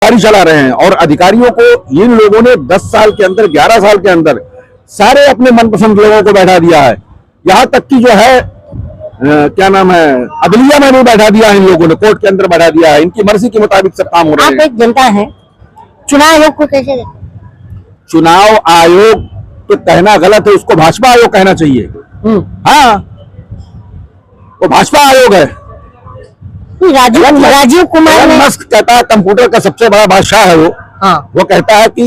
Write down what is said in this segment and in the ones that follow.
अधिकारी चला रहे हैं, और अधिकारियों को इन लोगों ने 10 साल के अंदर, 11 साल के अंदर सारे अपने मनपसंद लोगों को बैठा दिया है। यहाँ तक कि जो है क्या नाम है, अदलिया में भी बैठा दिया है इन लोगों ने, कोर्ट के अंदर बैठा दिया है। इनकी मर्जी के मुताबिक सब काम हो रहे हैं। आप एक जनता है, चुनाव आयोग को कैसे देखते? चुनाव आयोग तो कहना गलत है, उसको भाजपा आयोग कहना चाहिए। हाँ, वो भाजपा आयोग है। राजीव कुमार ने मस्क कहता है कंप्यूटर का सबसे बड़ा बादशाह है वो। हाँ। वो कहता है कि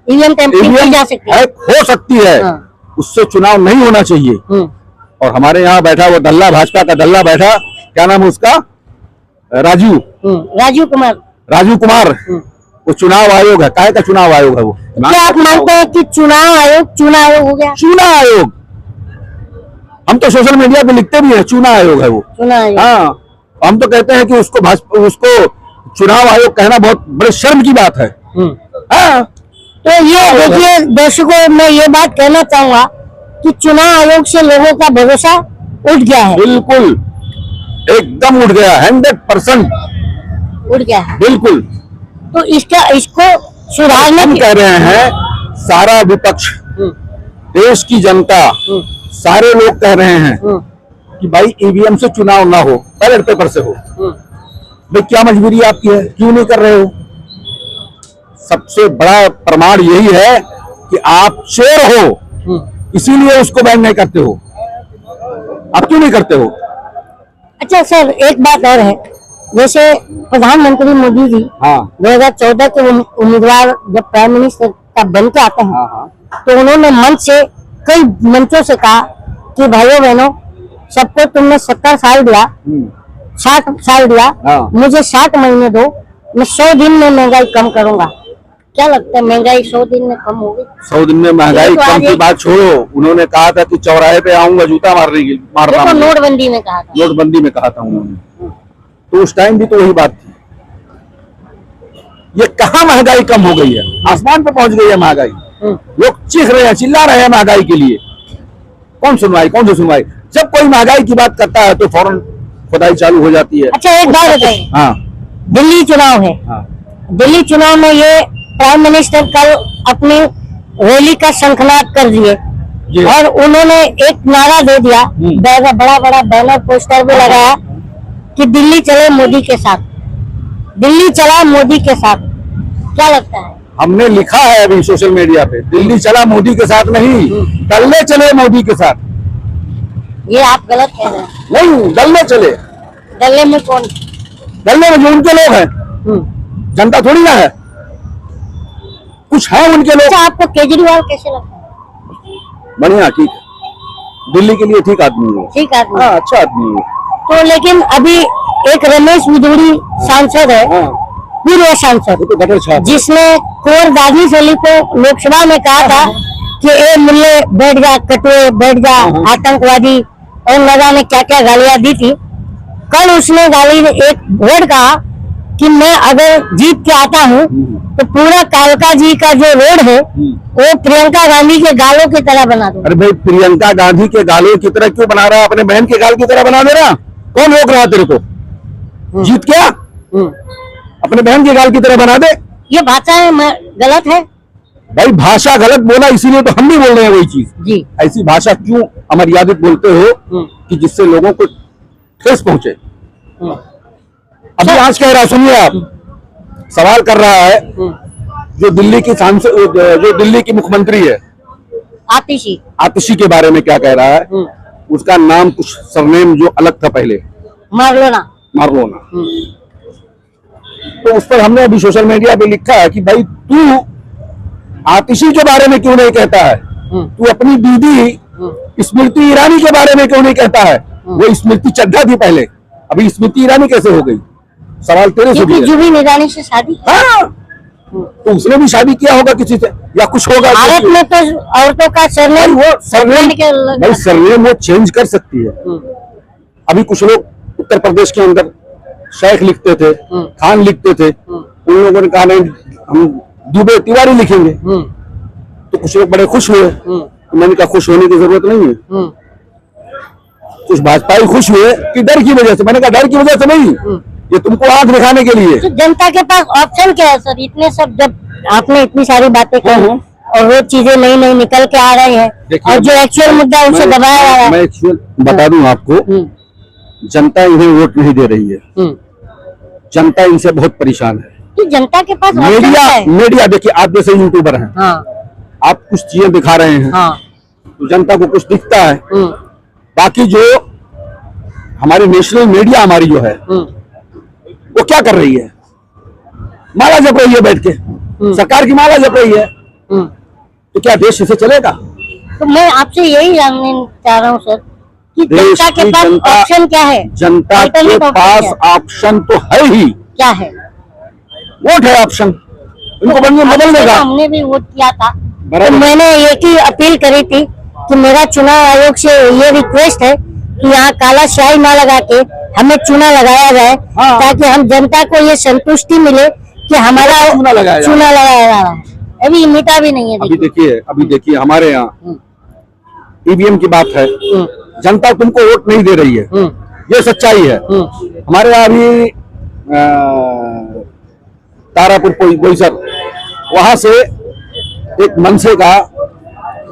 ईवीएम जा सकती है, हो सकती है। हाँ। उससे चुनाव नहीं होना चाहिए। और हमारे यहाँ बैठा वो दल्ला, भाजपा का दल्ला बैठा, क्या नाम है उसका, राजू कुमार। वो चुनाव आयोग है, काहे का चुनाव आयोग है वो? क्या आप मानते हैं कि चुनाव आयोग हो गया? चुनाव आयोग, हम तो सोशल मीडिया पे लिखते भी है चुनाव आयोग है वो। हाँ, हम तो कहते हैं कि उसको चुनाव आयोग कहना बहुत बड़े शर्म की बात है। हाँ। तो ये देखिए दर्शकों, मैं ये बात कहना चाहूंगा कि चुनाव आयोग से लोगों का भरोसा उठ गया है। बिल्कुल, एकदम उठ गया, 100% उठ गया है, बिल्कुल। तो इसको सुधारने हम कह रहे हैं, सारा विपक्ष, देश की जनता, सारे लोग कह रहे हैं कि भाई ईवीएम से चुनाव ना हो, बैलेट पेपर से हो। भाई क्या मजबूरी आपकी है, क्यों नहीं कर रहे हो? सबसे बड़ा प्रमाण यही है कि आप चोर हो, इसीलिए उसको बैन नहीं करते हो। आप क्यों नहीं करते हो? अच्छा सर, एक बात और है, जैसे प्रधानमंत्री मोदी जी 2014 के उम्मीदवार जब प्राइम मिनिस्टर का बन के आते हैं, तो उन्होंने मंच से, कई मंचों से कहा कि भाइयों बहनों, सबको तुमने 70 साल दिया, 60 साल दिया, मुझे 60 महीने दो, मैं 100 दिन में महंगाई कम करूंगा। क्या लगता है, महंगाई 100 दिन में कम होगी? 100 दिन में महंगाई कम की बात छोड़ो, उन्होंने कहा था कि चौराहे पे आऊंगा जूता मारना। तो नोटबंदी में कहा था, नोटबंदी में कहा था उन्होंने, तो उस टाइम भी तो वही बात थी। ये कहाँ महंगाई कम हो गई है? आसमान पे पहुंच गई है महंगाई। लोग चीख रहे हैं, चिल्ला रहे हैं महंगाई के लिए। कौन सी सुनवाई? जब कोई महंगाई की बात करता है तो फौरन खुदाई चालू हो जाती है। अच्छा, एक बात बताइए। हाँ, दिल्ली चुनाव है। हाँ। दिल्ली चुनाव में ये प्राइम मिनिस्टर कल अपनी रैली का शंखनाद कर दिए और उन्होंने एक नारा दे दिया, बड़ा बड़ा बैनर पोस्टर भी लगाया कि दिल्ली चले मोदी के साथ, दिल्ली चला मोदी के साथ। क्या लगता है? हमने लिखा है अभी सोशल मीडिया पे, दिल्ली चला मोदी के साथ नहीं, दल्ले चले मोदी के साथ। ये आप गलत कह रहे हैं। नहीं, दल्ले चले। दल्ले में कौन? दल्ले में जो उनके लोग हैं, जनता थोड़ी ना है, कुछ है उनके लोग। अच्छा, आपको केजरीवाल कैसे लगता है? बढ़िया, ठीक है, दिल्ली के लिए ठीक आदमी है। ठीक आदमी, हाँ, अच्छा आदमी है। तो लेकिन अभी एक रमेश बिधूड़ी सांसद है, पूर्व सांसद, जिसने कुंवर दादी सली को लोकसभा में कहा था कि ए मुल्ले बैठ जा, कटुए बैठ जा, आतंकवादी, और न जाने क्या क्या गालियां दी थी। कल उसने एक वर्ड कहा कि मैं अगर जीत के आता हूँ तो पूरा कालका जी का जो रोड है वो प्रियंका गांधी के गालों की तरह बना दो। अरे भाई, प्रियंका गांधी के गालों की तरह क्यों बना रहा है? अपने बहन के गाल की तरह बना दे रहा। कौन रोक रहा तेरे को? जीत क्या अपने बहन के गाल की तरह बना दे। ये भाषा गलत है भाई, भाषा गलत बोला इसीलिए तो हम भी बोल रहे हैं वही चीज जी। ऐसी भाषा क्यों अमर्यादित बोलते हो कि जिससे लोगों को ठेस पहुंचे? अभी आज कह रहा, सुनिए, आप सवाल कर रहा है जो दिल्ली की सांसद, जो दिल्ली की मुख्यमंत्री है आतिशी के बारे में क्या कह रहा है? उसका नाम कुछ सरनेम जो अलग था पहले, मारलोना। तो उस पर हमने अभी सोशल मीडिया पे लिखा है कि भाई तू आतिशी के बारे में क्यों नहीं कहता है? तू अपनी दीदी स्मृति ईरानी के बारे में क्यों नहीं कहता है? वो स्मृति चड्ढा थी पहले, अभी स्मृति ईरानी कैसे हो गई? सवाल तेरे से भी। जुबिन इरानी से शादी? हाँ, तो उसने भी शादी किया होगा किसी से, या कुछ होगा। भारत में तो औरतों का सरनेम, वो सरनेम वो चेंज कर सकती है। अभी कुछ लोग उत्तर प्रदेश के अंदर शेख लिखते थे, खान लिखते थे, उन लोगों ने कहा नहीं, हम दुबे तिवारी लिखेंगे। तो कुछ लोग बड़े खुश हुए। मैंने कहा खुश होने की जरूरत नहीं है। कुछ भाजपाई खुश हुए कि डर की वजह से। मैंने कहा डर की वजह से नहीं, ये तुमको आंख दिखाने के लिए। तो जनता के पास ऑप्शन क्या है सर? इतने सब, जब आपने इतनी सारी बातें कही और वो चीजें नई नई निकल के आ रही हैं और जो एक्चुअल मुद्दा है उसे दबाया जा रहा है। मैं एक्चुअल बता दूं आपको, जनता इन्हें वोट नहीं दे रही है। जनता इनसे बहुत परेशान है। तो जनता के पास ऑप्शन क्या मीडिया है? मीडिया देखिए, आप जैसे यूट्यूबर हैं, हाँ आप कुछ चीजें दिखा रहे हैं, हाँ तो जनता को कुछ दिखता है। बाकी जो हमारी नेशनल मीडिया हमारी जो है वो क्या कर रही है? माला जप रही है बैठ के, सरकार की माला जप रही है। तो क्या देश इसे चलेगा? तो मैं आपसे यही जानना चाह रहा हूँ सर कि देश जनता के की पास जनता- ऑप्शन क्या है? जनता के Alternate option पास क्या है? ऑप्शन तो है ही, क्या है? वोट है ऑप्शन। इनको बदलने का। हमने भी वोट किया था, बराबर। तो मैंने एक ही अपील करी थी कि मेरा चुनाव आयोग से ये रिक्वेस्ट है कि यहाँ काला स्याही ना लगा के हमें चुना लगाया जाए, हाँ। ताकि हम जनता को ये संतुष्टि मिले कि हमारा चूना लगाया जा चुना लगाया जा रहा है। अभी मिटा भी नहीं है। अभी देखिए हमारे यहाँ ईवीएम की बात है। जनता तुमको वोट नहीं दे रही है, ये सच्चाई है। हमारे यहाँ अभी तारापुर बोईसर, वहां से एक मनसे का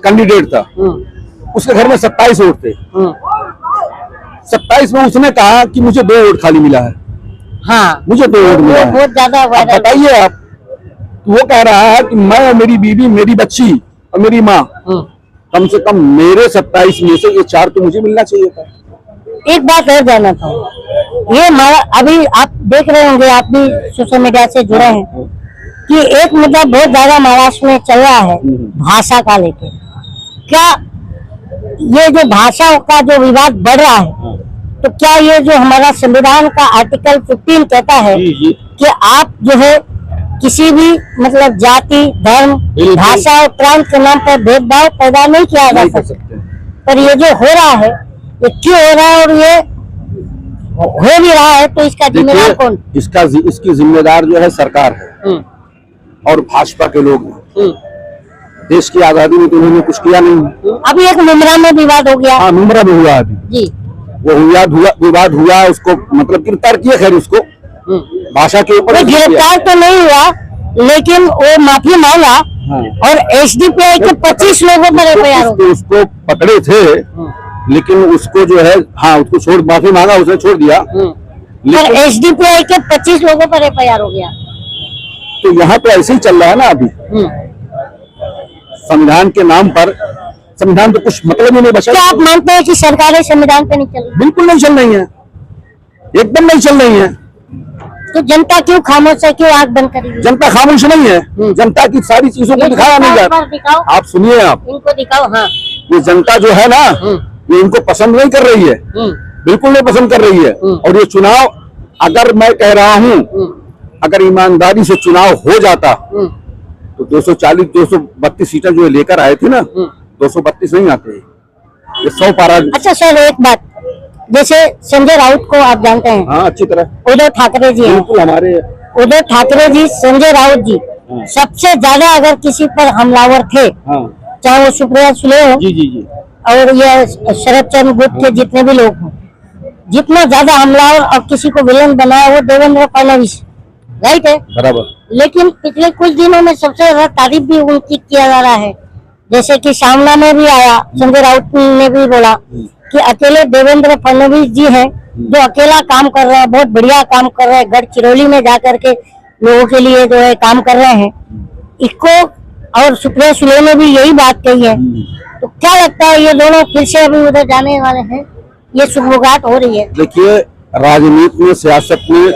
कैंडिडेट था, उसके घर में 27 वोट थे। 27 में उसने कहा कि मुझे 2 वोट खाली मिला है। हाँ, मुझे 2 वोट मिला है। बहुत ज्यादा अब वायरल। बताइए आप, वो कह रहा है कि मैं और मेरी बीवी, मेरी बच्ची और मेरी माँ, कम से कम मेरे 27 में से ये 4 तो मुझे मिलना चाहिए था। एक बात और जानना था, ये हमारा अभी आप देख रहे होंगे, आप भी सोशल मीडिया से जुड़े हैं, कि एक मुद्दा बहुत ज्यादा महाराष्ट्र में चल रहा है भाषा का लेके। क्या ये जो भाषा का जो विवाद बढ़ रहा है, तो क्या ये जो हमारा संविधान का आर्टिकल 15 कहता है कि आप जो है किसी भी मतलब जाति, धर्म, भाषा और प्रांत के नाम पर भेदभाव पैदा नहीं किया जा सकता। पर ये जो हो रहा है, ये क्यों हो रहा है और ये हो भी रहा है, तो इसका जिम्मेदार कौन? इसकी जिम्मेदार जो है सरकार है और भाजपा के लोग हैं। देश की आजादी में तो उन्होंने कुछ किया नहीं। अभी एक मुमरा में विवाद हो गया। हाँ, मुमरा में हुआ अभी जी, वो विवाद हुआ, उसको मतलब गिरफ्तार किया। खैर उसको भाषा के ऊपर गिरफ्तार तो नहीं हुआ, लेकिन वो माफी मांगा। हाँ। और एसडीपीआई के 25 लोगों पर एफआईआर हो गया। उसको पकड़े थे, लेकिन उसको जो है, हाँ, उसको छोड़, माफी मांगा, उसने छोड़ दिया। पर एसडीपीआई के 25 लोगों पर एफआईआर हो गया। तो यहाँ तो ऐसे ही चल रहा है ना अभी। संविधान के नाम पर, संविधान तो कुछ मतलब ही नहीं बचा। क्या आप मानते हैं कि सरकारें संविधान पे नहीं चल रही? बिल्कुल नहीं चल रही है, एकदम नहीं चल रही है। तो जनता क्यों खामोश है, क्यों आंख बंद करी? जनता खामोश नहीं है, जनता की सारी चीजों को दिखाया नहीं जा रहा। दिखाओ, आप सुनिए, आप इनको दिखाओ। हाँ, ये जनता जो है ना, ये इनको पसंद नहीं कर रही है, बिल्कुल नहीं पसंद कर रही है। और ये चुनाव, अगर मैं कह रहा हूँ, अगर ईमानदारी से चुनाव हो जाता तो 240 232 सीटें जो लेकर आए थे ना, 232 नहीं आते, ये 100 पारा। अच्छा सर, एक बात, जैसे संजय राउत को आप जानते हैं? हाँ, अच्छी तरह। उद्धव ठाकरे जी हैं। बिल्कुल, हमारे उद्धव ठाकरे जी, संजय राउत जी सबसे ज्यादा अगर किसी पर हमलावर थे, हाँ, चाहे वो सुप्रिया सुले हो जी जी जी, और ये शरद चंद्र गुप्त के जितने भी लोग हों, जितना ज्यादा हमलावर और किसी को विलन बनाया वो देवेंद्र फडणवीस, राइट है? बराबर। लेकिन पिछले कुछ दिनों में सबसे ज्यादा तारीफ भी उनकी किया जा रहा है। जैसे कि सामना में भी आया, संजय राउत ने भी बोला कि अकेले देवेंद्र फडणवीस जी हैं जो अकेला काम कर रहे हैं, बहुत बढ़िया काम कर रहे हैं, गढ़चिरौली में जाकर के लोगों के लिए जो है काम कर रहे हैं। इसको और सुप्रिया सुले ने भी यही बात कही है। तो क्या लगता है ये दोनों फिर से अभी उधर जाने वाले हैं? ये सुगबुगाहट हो रही है। देखिए, राजनीति में, सियासत में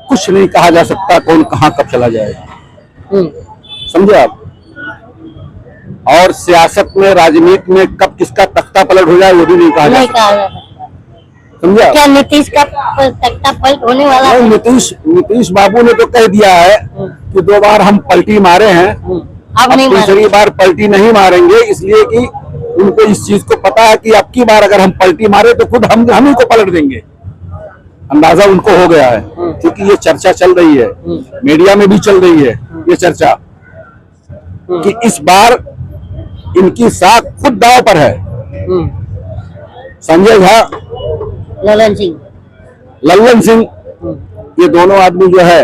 कुछ नहीं कहा जा सकता, कौन कहाँ कब चला जाएगा, समझे आप। और सियासत में, राजनीति में कब किसका तख्ता पलट हो जाए वो भी नहीं कहा जा सकता, समझे। क्या नीतीश का तख्ता पलट होने वाला है? नीतीश बाबू ने तो कह दिया है कि 2 बार हम पलटी मारे हैं, अब तीसरी बार पलटी नहीं मारेंगे, इसलिए कि उनको इस चीज को पता है कि अब की बार अगर हम पलटी मारे तो खुद हम ही को पलट देंगे। अंदाजा उनको हो गया है, क्योंकि ये चर्चा चल रही है, मीडिया में भी चल रही है ये चर्चा कि इस बार इनकी साख खुद दांव पर है। संजय झा, लल्लन सिंह ये दोनों आदमी जो है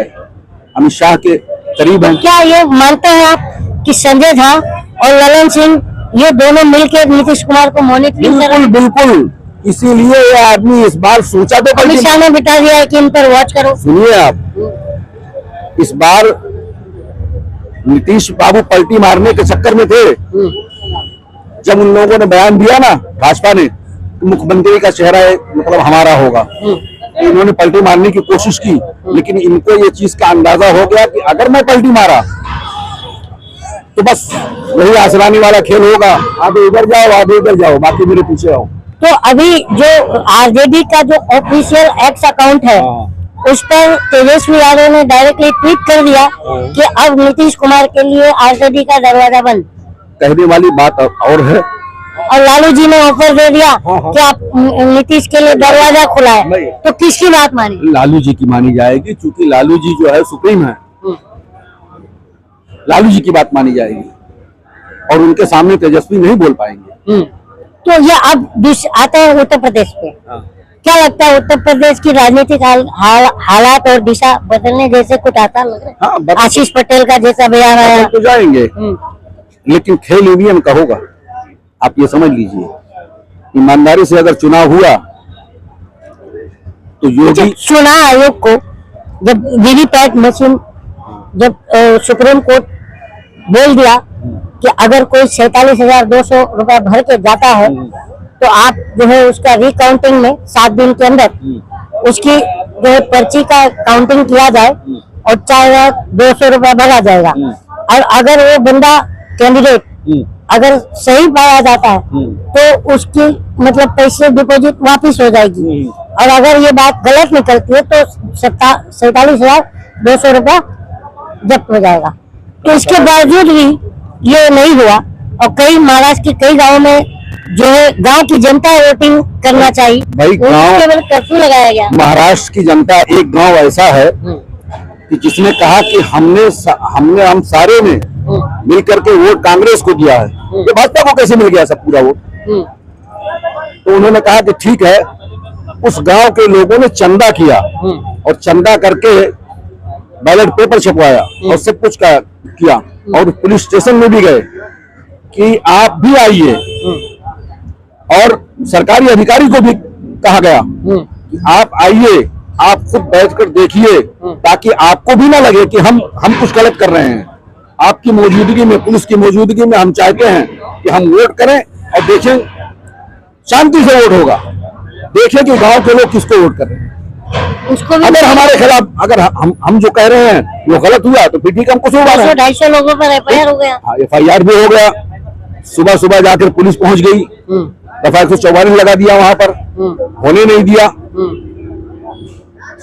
अमित शाह के करीब हैं। क्या ये मानते हैं आप कि संजय झा और ललन सिंह ये दोनों मिलकर नीतीश कुमार को मॉनिटरिंग कर रहे हैं? बिल्कुल बिल्कुल, इसीलिए ये आदमी इस बार सोचा तो अमित शाह ने बिता दिया है कि इन पर वॉच करो। सुनिए आप, इस बार नीतीश बाबू पलटी मारने के चक्कर में थे। जब उन लोगों ने बयान दिया ना भाजपा ने, मुख्यमंत्री का चेहरा मतलब हमारा होगा, इन्होंने पलटी मारने की कोशिश की, लेकिन इनको ये चीज का अंदाजा हो गया कि अगर मैं पलटी मारा तो बस वही आसरानी वाला खेल होगा, आधे इधर जाओ आधे इधर जाओ, बाकी मेरे पीछे आओ। तो अभी जो आरजेडी का जो ऑफिशियल एक्स अकाउंट है उस पर तेजस्वी यादव ने डायरेक्टली ट्वीट कर दिया कि अब नीतीश कुमार के लिए आरजेडी का दरवाजा बंद। कहने वाली बात और है, और लालू जी ने ऑफर दे दिया कि आप नीतीश के लिए दरवाजा खुला है, तो किसकी बात मानी? लालू जी की मानी जाएगी, क्योंकि लालू जी जो है सुप्रीम है, लालू जी की बात मानी जाएगी और उनके सामने तेजस्वी नहीं बोल पाएंगे। तो ये अब आते हैं उत्तर प्रदेश पे। क्या लगता है उत्तर प्रदेश की राजनीतिक हालात और दिशा बदलने जैसे कुछ आता लग रहा है? आशीष पटेल का जैसा बयान आया तो जाएंगे, लेकिन खेल ईवीएम का होगा। आप ये समझ लीजिए, ईमानदारी से अगर चुनाव हुआ तो योगी चुनाव आयोग को जब वीवीपैट मशीन जब सुप्रीम कोर्ट बोल दिया कि अगर कोई 47,200 रुपया भर के जाता है तो आप जो है उसका रिकाउंटिंग में 7 दिन के अंदर उसकी जो है पर्ची का काउंटिंग किया जाए और 4,200 रुपया भरा जाएगा। और अगर वो बंदा कैंडिडेट अगर सही पाया जाता है तो उसकी मतलब पैसे डिपॉजिट वापिस हो जाएगी, और अगर ये बात गलत निकलती है तो 47,200 रुपया जब्त हो जाएगा। तो इसके बावजूद भी ये नहीं हुआ, और कई महाराष्ट्र के कई गांवों में जो है गांव की जनता वोटिंग करना चाहिए, भाई गांव कर्फ्यू लगाया गया। महाराष्ट्र की जनता, एक गांव ऐसा है कि जिसने कहा कि हम सारे ने मिलकर के वोट कांग्रेस को दिया है, तो भाजपा को कैसे मिल गया सब पूरा वोट? तो उन्होंने कहा कि ठीक है, उस गांव के लोगों ने चंदा किया और चंदा करके बैलेट पेपर छपवाया और सब कुछ किया, और पुलिस स्टेशन में भी गए कि आप भी आइए, और सरकारी अधिकारी को भी कहा गया कि आप आइए, आप खुद बैठकर देखिए, ताकि आपको भी ना लगे कि हम कुछ गलत कर रहे हैं। आपकी मौजूदगी में, पुलिस की मौजूदगी में हम चाहते हैं कि हम वोट करें और देखें, शांति से वोट होगा, देखें कि गांव के लोग किसको वोट कर रहे हैं। उसको भी अगर हमारे खिलाफ, अगर हम जो कह रहे हैं वो गलत हुआ तो फिर ठीक है, हम कुछ 250 लोगों पर FIR हो गया। FIR भी हो गया। सुबह सुबह जाकर पुलिस पहुंच गई, दफा 144 लगा दिया, वहां पर होने नहीं दिया।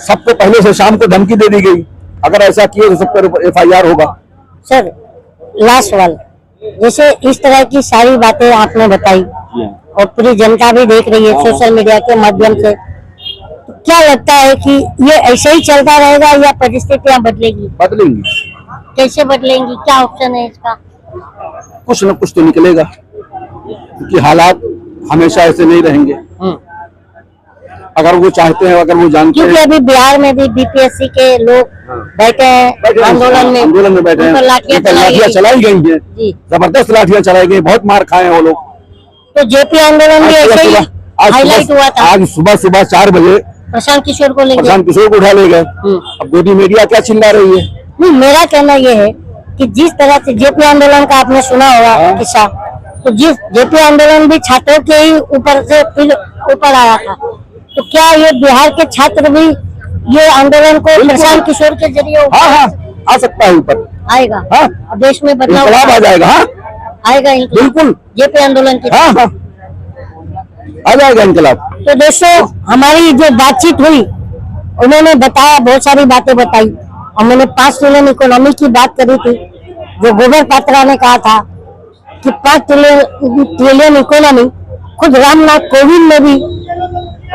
सबको पहले से शाम को धमकी दे दी गई, अगर ऐसा किए तो सब पर FIR होगा। सर लास्ट सवाल, जैसे इस तरह की सारी बातें आपने बताई और पूरी जनता भी देख रही है सोशल मीडिया के माध्यम से, तो क्या लगता है कि ये ऐसे ही चलता रहेगा या परिस्थितियां बदलेगी? बदलेंगी। कैसे बदलेंगी, क्या ऑप्शन है इसका? कुछ न कुछ तो निकलेगा, क्योंकि हालात हमेशा ऐसे नहीं रहेंगे। अगर वो चाहते हैं, अगर वो जानते हैं, क्योंकि अभी बिहार में भी BPSC के लोग बैठे हैं आंदोलन में बैठे हैं, लाठियां चलाई गई हैं, जबरदस्त लाठियां चलाई गई, बहुत मार खाए हैं वो लोग। तो JP आंदोलन भी ऐसे ही हाईलाइट हुआ था। आज सुबह 4 बजे प्रशांत किशोर को उठा ले गए। अब गोदी मीडिया क्या चिल्ला रही है? नहीं, मेरा कहना ये है कि जिस तरह से JP आंदोलन का आपने सुना होगा किस्सा, तो जिस JP आंदोलन भी छात्रों के ही ऊपर से फिर ऊपर आया था, तो क्या ये बिहार के छात्र भी ये आंदोलन को प्रशांत किशोर के जरिए आ सकता है ऊपर, आएगा? देश में बदलाव आ जाएगा। आएगा बिल्कुल, JP आंदोलन के आ जाएगा इंकलाब। तो दोस्तों, हमारी जो बातचीत हुई, उन्होंने बताया, बहुत सारी बातें बताई, और मैंने 5 ट्रिलियन इकोनॉमी की बात करी थी, जो गोबर पात्रा ने कहा था कि 5 ट्रिलियन इकोनॉमी खुद रामनाथ कोविंद ने भी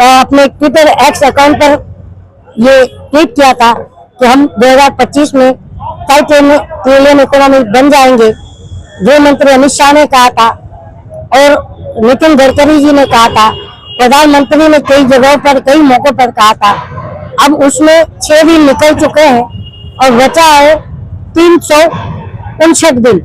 अपने ट्विटर एक्स अकाउंट पर ये ट्वीट किया था कि हम 2025 में 5 ट्रिलियन इकोनॉमी बन जाएंगे। गृह मंत्री अमित शाह ने कहा था, और नितिन गडकरी जी ने कहा था, प्रधानमंत्री ने कई जगहों पर, कई मौकों पर कहा था। अब उसमें 6 दिन निकल चुके हैं और बचा है 359 दिन।